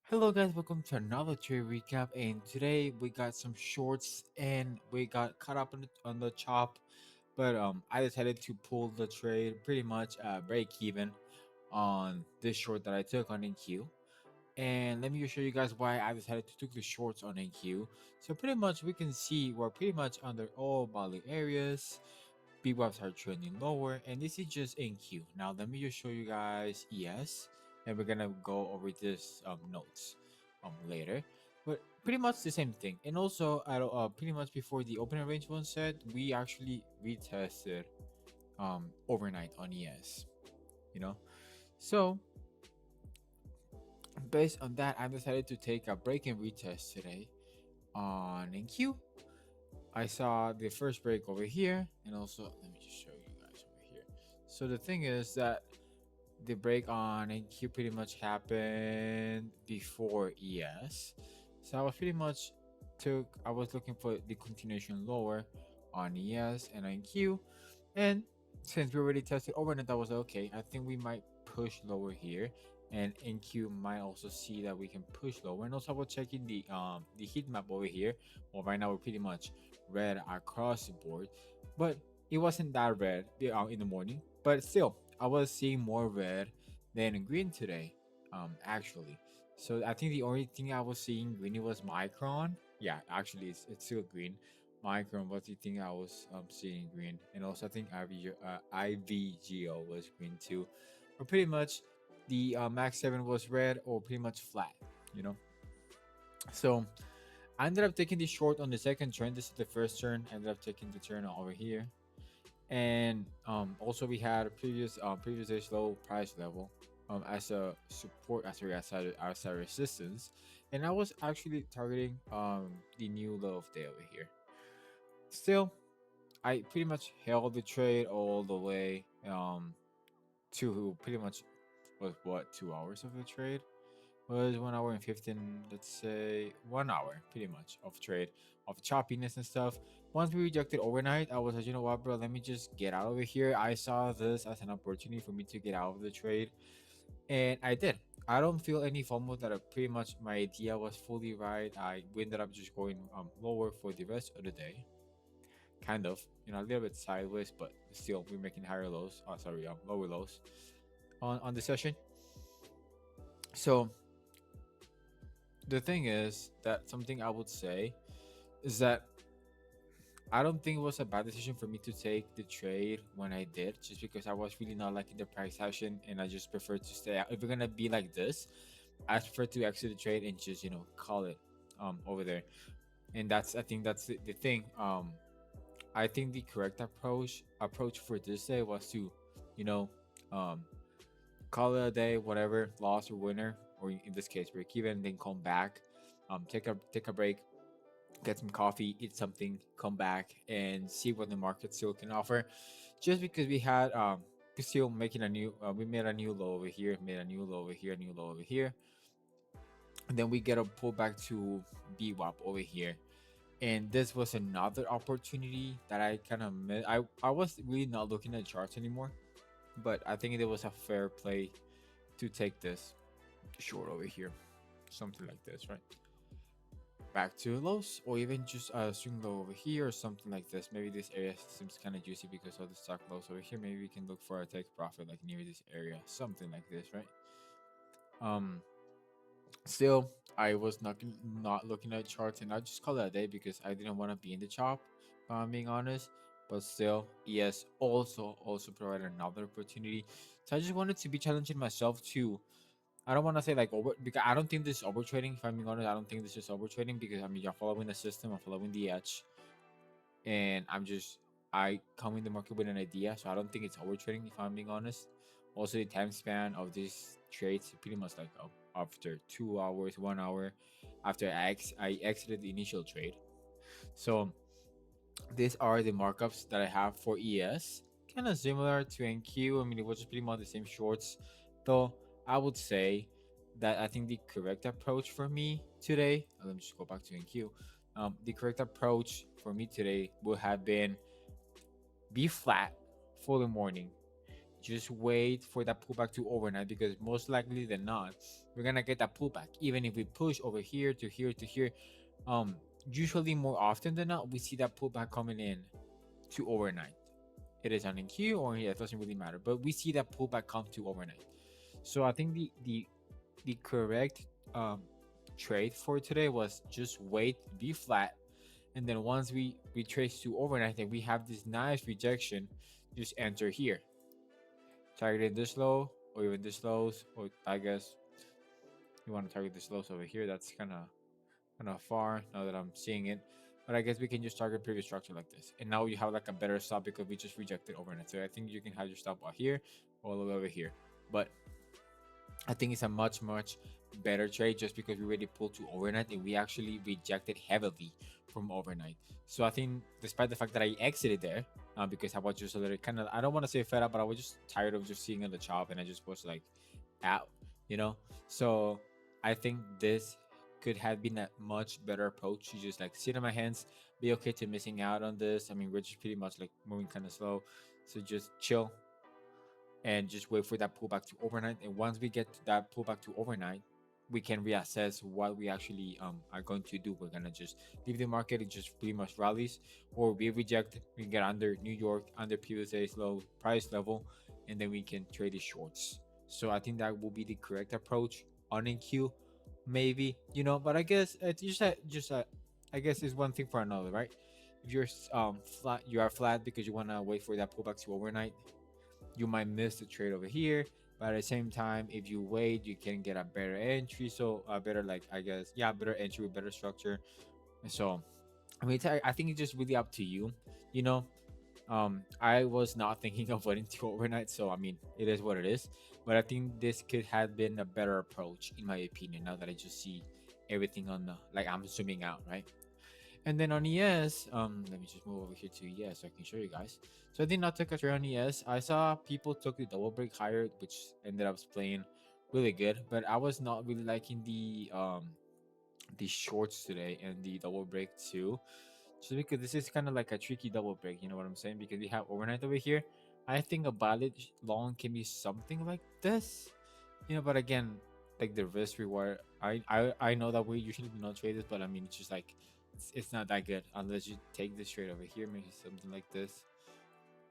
Hello guys, welcome to another trade recap. And today we got some shorts and we got caught up on the chop, but I decided to pull the trade pretty much break even on this short that I took on NQ. And let me just show you guys why I decided to take the shorts on NQ. So pretty much we can see we're pretty much under all value areas. BWAPs are trending lower, and this is just NQ. Now let me just show you guys ES, and we're gonna go over this notes later. But pretty much the same thing. And also, pretty much before the opening range one set, we actually retested overnight on ES. You know, so based on that, I decided to take a break and retest today on NQ. I saw the first break over here, and also let me just show you guys over here. So the thing is that the break on NQ pretty much happened before ES. So I was pretty much I was looking for the continuation lower on ES and NQ. And since we already tested overnight, that was okay. I think we might push lower here. And NQ might also see that we can push lower. And also I was checking the heat map over here. Well, right now we're pretty much red across the board. But it wasn't that red in the morning. But still, I was seeing more red than green today, actually. So I think the only thing I was seeing green was Micron. Yeah, actually, it's still green. Micron was the thing I was seeing green, and also I think IVGO was green too. But pretty much, the Max 7 was red or pretty much flat, you know. So I ended up taking the short on the second turn. This is the first turn. I ended up taking the turn over here, and also we had a previous day's low price level as a support as a resistance, and I was actually targeting the new low of day over here. Still, I pretty much held the trade all the way to pretty much was what 2 hours of the trade was 1 hour and 15, let's say 1 hour pretty much of trade of choppiness and stuff. Once we rejected overnight, I was like, you know what, bro, let me just get out of here. I saw this as an opportunity for me to get out of the trade, and I did. I don't feel any FOMO that pretty much my idea was fully right. I ended up just going lower for the rest of the day, kind of, a little bit sideways, but still we're making higher lows. Sorry, lower lows on the session. So the thing is that something I would say is that I don't think it was a bad decision for me to take the trade when I did, just because I was really not liking the price action, and I just prefer to stay out. If we're gonna be like this, I prefer to exit the trade and just call it over there. And I think that's the thing. I think the correct approach for this day was to, you know, um, call it a day, whatever, loss or winner, or in this case break even, then come back, take a break, get some coffee, eat something, come back and see what the market still can offer. Just because we had still making a new, we made a new low over here, made a new low over here, new low over here, and then we get a pullback to BWAP over here. And this was another opportunity that I kind of missed. I was really not looking at charts anymore, but I think it was a fair play to take this short over here, something like this, right? Back to lows, or even just a swing low over here or something like this. Maybe this area seems kind of juicy because of the stock lows over here. Maybe we can look for a take profit like near this area, something like this, right? um Still, I was not looking at charts, and I just call it a day because I didn't want to be in the chop, if I'm being honest. But still, yes, also provided another opportunity. So I just wanted to be challenging myself to, I don't want to say like over, because I don't think this is over trading. If I'm being honest, I don't think this is over trading, because I mean you're following the system, I'm following the edge, and I come in the market with an idea, so I don't think it's over trading. If I'm being honest, also the time span of these trades pretty much like after 2 hours, 1 hour after I exited the initial trade. So these are the markups that I have for ES, kind of similar to NQ. I mean, it was just pretty much the same shorts, though. I would say that I think the correct approach for me today, let me just go back to NQ. The correct approach for me today would have been be flat for the morning, just wait for that pullback to overnight, because most likely than not, we're gonna get that pullback. Even if we push over here to here to here, um, usually more often than not, we see that pullback coming in to overnight. It is on NQ or yeah, it doesn't really matter, but we see that pullback come to overnight. So I think the correct trade for today was just wait, be flat, and then once we trace to overnight and we have this nice rejection, just enter here, targeting this low or even this lows, or I guess you want to target this lows over here. That's kind of far now that I'm seeing it. But I guess we can just target previous structure like this. And now you have like a better stop because we just rejected overnight. So I think you can have your stop out here all the way over here. But I think it's a much, much better trade just because we already pulled to overnight and we actually rejected heavily from overnight. So I think despite the fact that I exited there, because I was just a little kind of, I don't want to say fed up, but I was just tired of just seeing on the chop and I just was like out, you know? So I think this could have been a much better approach to just like sit on my hands, be okay to missing out on this. I mean, we're just pretty much like moving kind of slow. So just chill and just wait for that pullback to overnight. And once we get to that pullback to overnight, we can reassess what we actually are going to do. We're gonna just leave the market, it just pretty much rallies, or we reject, we get under New York, under PSA's low price level, and then we can trade the shorts. So I think that will be the correct approach on NQ, maybe, you know. But I guess it's just I guess it's one thing for another, right? If you're flat, you are flat because you wanna wait for that pullback to overnight, you might miss the trade over here. But at the same time, if you wait, you can get a better entry. So a better, like, I guess, yeah, better entry with better structure. And so I mean, I think it's just really up to you, you know. I was not thinking of waiting to overnight, so I mean, it is what it is. But I think this could have been a better approach, in my opinion, now that I just see everything on the, like, I'm zooming out, right? And then on ES, let me just move over here to ES so I can show you guys. So I did not take a trade on ES. I saw people took the double break higher, which ended up playing really good, but I was not really liking the shorts today and the double break too. Just because this is kind of like a tricky double break, you know what I'm saying? Because we have overnight over here. I think a valid long can be something like this, you know. But again, like the risk reward, I know that we usually do not trade this, but I mean, it's just like it's not that good unless you take this trade over here, maybe something like this.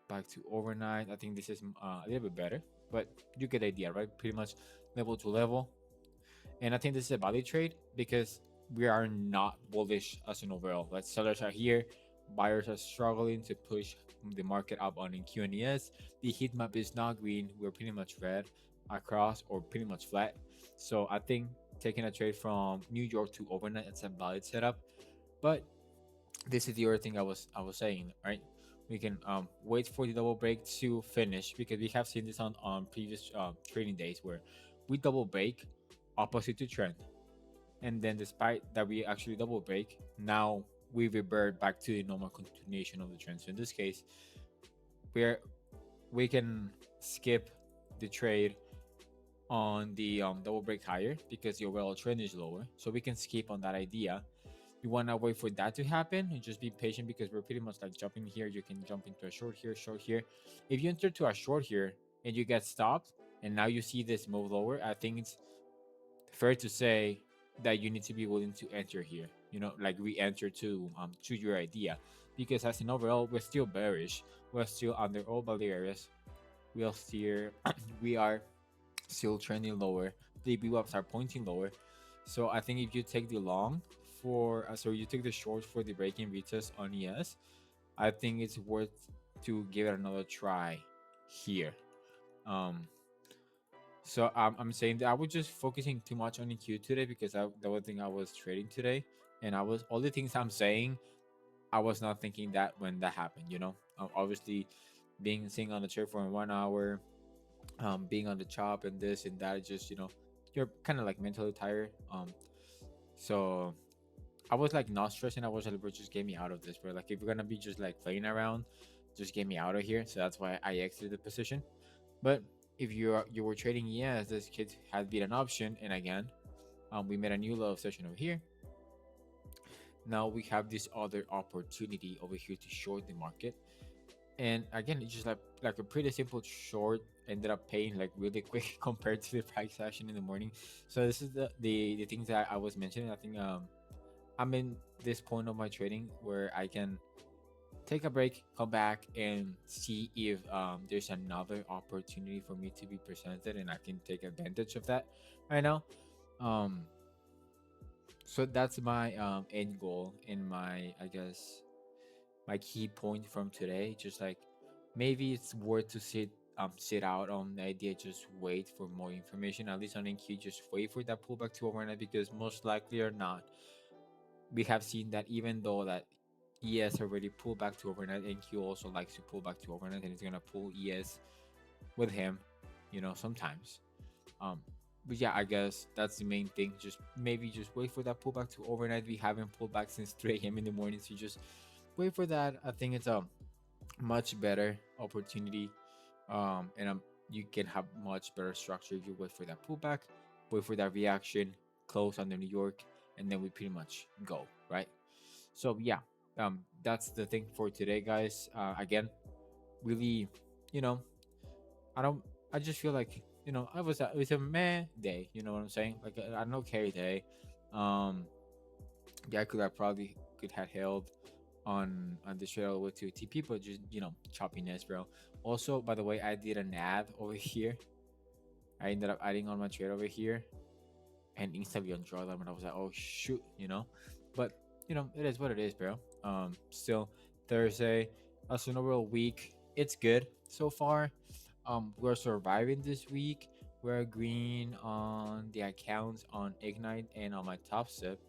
Back to overnight. I think this is a little bit better, but you get the idea, right? Pretty much level to level. And I think this is a value trade because we are not bullish as an overall. Like sellers are here, buyers are struggling to push the market up on in QNES. The heat map is not green. We're pretty much red across or pretty much flat. So I think taking a trade from New York to overnight, it's a valid setup. But this is the other thing I was saying, right? We can wait for the double break to finish because we have seen this on previous trading days where we double break opposite to trend, and then despite that we actually double break, now we revert back to the normal continuation of the trend. So in this case, we're we can skip the trade on the double break higher because the overall trend is lower, so we can skip on that idea. You want to wait for that to happen and just be patient because we're pretty much like jumping here. You can jump into a short here, short here. If you enter to a short here and you get stopped and now you see this move lower, I think it's fair to say that you need to be willing to enter here, you know, like re-enter to your idea, because as an overall we're still bearish, we're still under all value areas, we are still we are still trending lower, the VWAPs are pointing lower. So I think if you take the long for so you take the short for the breaking retest on ES, I think it's worth to give it another try here. um so I'm saying that I was just focusing too much on EQ today because that was the thing I was trading today, and I was all the things I'm saying, I was not thinking that when that happened. You know, obviously, being sitting on the chair for 1 hour, being on the chop and this and that, just you're kind of like mentally tired. So I was like not stressing. I was like, bro, just get me out of this, bro. Like if you're gonna be just like playing around, just get me out of here. So that's why I exited the position. But if you were trading, yes, this kid had been an option. And again, we made a new low session over here. Now we have this other opportunity over here to short the market. And again, it's just like a pretty simple short. Ended up paying like really quick compared to the price action in the morning. So this is the things that I was mentioning. I think I'm in this point of my trading where I can take a break, come back, and see if there's another opportunity for me to be presented, and I can take advantage of that right now. Um, so that's my end goal and my, I guess, my key point from today. Just like maybe it's worth to sit out on the idea, just wait for more information. At least on NQ, just wait for that pullback to overnight, because most likely or not, we have seen that even though that ES already pulled back to overnight, NQ also likes to pull back to overnight, and it's gonna pull ES with him, sometimes. Um, but yeah, I guess that's the main thing. Just maybe just wait for that pullback to overnight. We haven't pulled back since 3 a.m. in the morning, so just wait for that. I think it's a much better opportunity, and you can have much better structure if you wait for that pullback, wait for that reaction, close under New York, and then we pretty much go right. So yeah, that's the thing for today, guys. Again, really, you know, I don't. I just feel like it was a meh day. You know what I'm saying? Like I don't carry day. Um, yeah, I could have probably could have held on the trail with 2 TP, but just choppiness, bro. Also, by the way, I did an ad over here. I ended up adding on my trade over here and instantly on drawdown, and I was like, oh shoot, But it is what it is, bro. Still Thursday, as an overall week, it's good so far. We're surviving this week. We're green on the accounts on Ignite and on my top sip.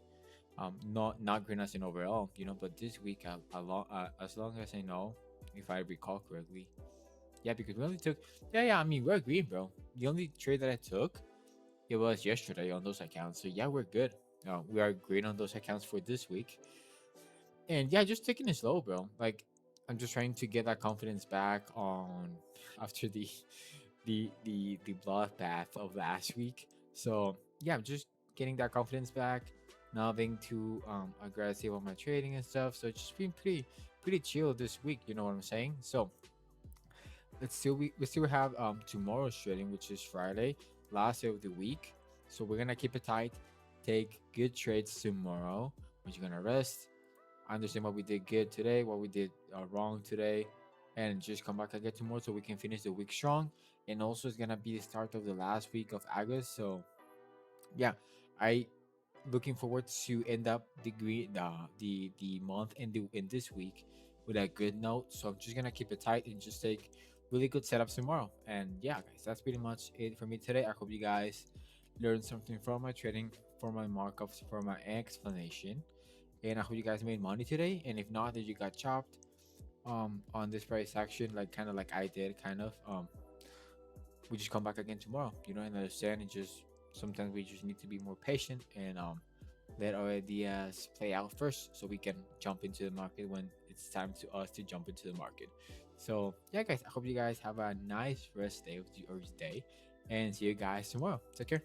Not green as in overall, but this week, as long as I know, if I recall correctly, yeah, because we only took, yeah. I mean, we're green, bro. The only trade that I took, it was yesterday on those accounts. So yeah, we're good. We are green on those accounts for this week. And yeah, just taking it slow, bro. Like I'm just trying to get that confidence back on after the bloodbath of last week. So yeah, I'm just getting that confidence back. Not being too aggressive on my trading and stuff. So it's just been pretty chill this week. You know what I'm saying? So we still have tomorrow's trading, which is Friday, last day of the week. So we're gonna keep it tight, take good trades tomorrow. We're just gonna rest, understand what we did good today, what we did wrong today, and just come back again tomorrow so we can finish the week strong. And also, it's gonna be the start of the last week of August. So yeah, I looking forward to end up the month in this week with a good note. So I'm just gonna keep it tight and just take really good setups tomorrow. And yeah, guys, that's pretty much it for me today. I hope you guys learned something from my trading, from my markups, from my explanation, and I hope you guys made money today. And if not, that you got chopped on this price action, like kind of like I did, kind of we just come back again tomorrow, and understand. And just sometimes we just need to be more patient and let our ideas play out first so we can jump into the market when it's time to us to jump into the market. So yeah, guys, I hope you guys have a nice rest day of your day, and see you guys tomorrow. Take care.